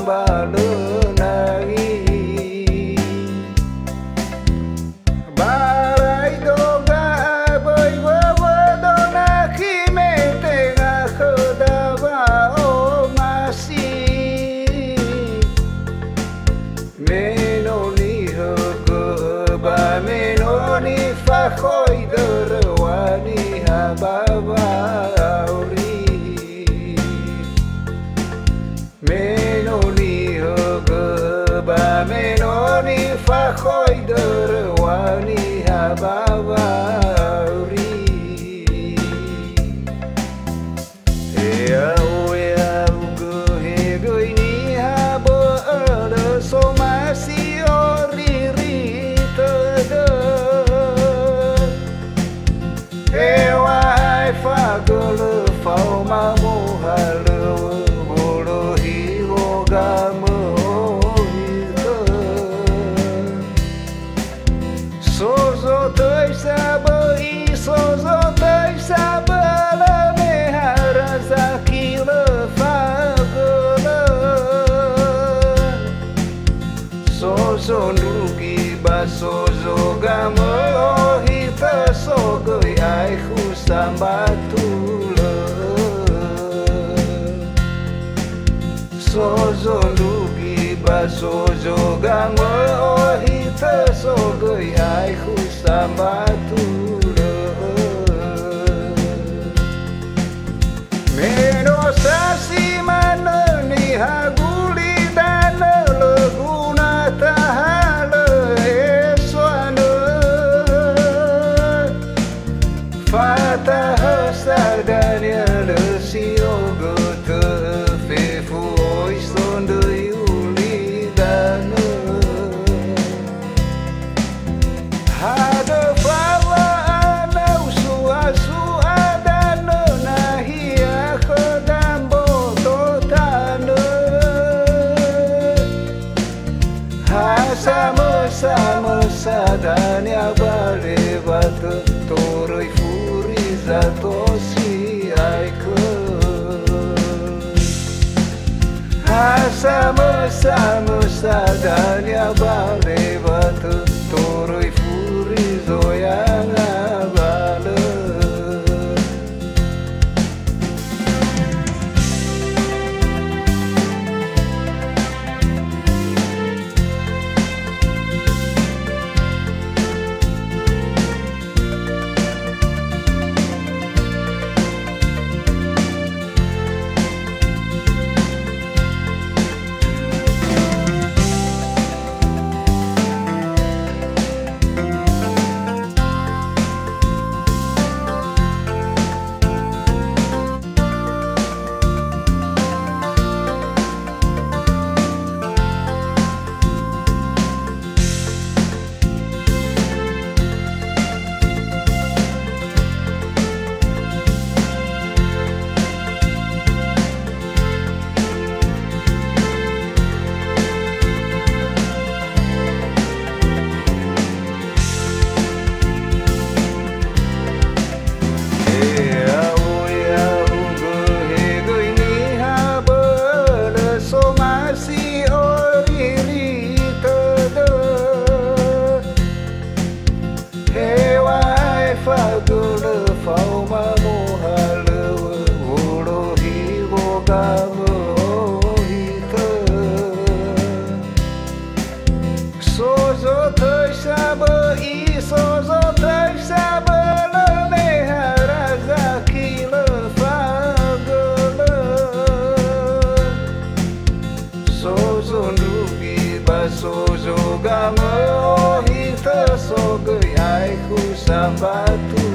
baleunai balai doga boy wewedona kimete ngakedawa o masih menoni hegeba menoni fakoi derwani hababauri menoni hegeba menoni fakoi derwani hababauri phao ma mô hà lơ bồ lô hi hô ga mơ hi thơ so zo tới xa bơ y so zo tới xa bơ lơ mê hà ra za ki lơ pha gơ lơ so zo nu ki ba so zo ga mơ hi thơ so gửi ai khu sam ba tu sozo lugi ba sozo gangwe ohi te so gui ai khu samba tu le meno sasi mana ni haguli dan le guna tahale eswana fatah sadania le siogo te fefu sama sadania bale batu toroi furi zato si aiko sama sadania bale batu toroi furi zoyang bale phao ma mô hà lơ vô lô hi vô ga mơ hi thơ so zo tới xa bơ y so zo tới xa bơ lơ mê hà ra za ki lơ pha gơ lơ so zo nu bi ba so zo ga mơ hi thơ so gửi ai khu sam ba tu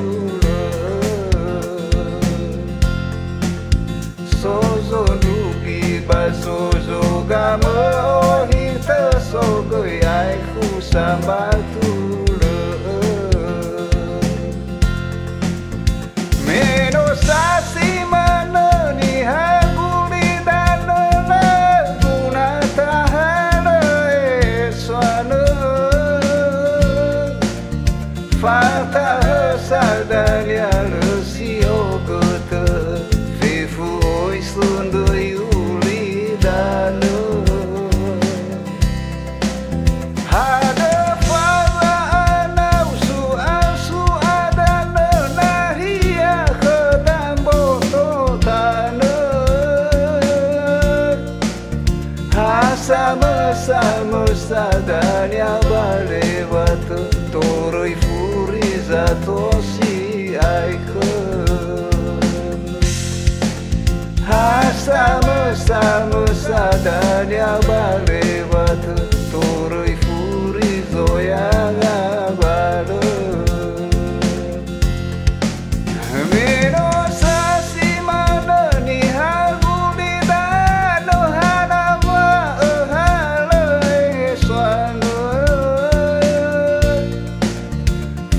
sozo nugi ba sozo ga mơ hi tơ so gửi ai khu samba tu lơ meno sasi mana ni haguli dan le guna tahale eswana fatah sadania le siogote Sundari uli danu Mesa dania baleva toroi furiza tosi aikon Hasa mesa dania baleva toroi furizo ya balon Mino sasi mana ni haguli dano hanama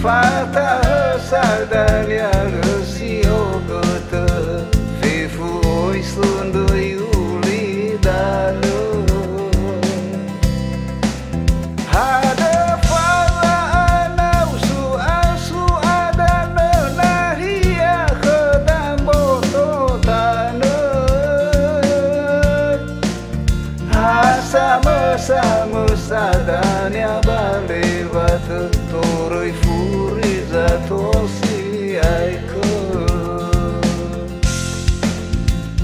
Fata sadania resio gota Vivu oi sundo yuli dano Hada fala anau su adana nahia kedambo totano Hasa dania balevat toroi furiza tosi aikon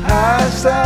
Hasa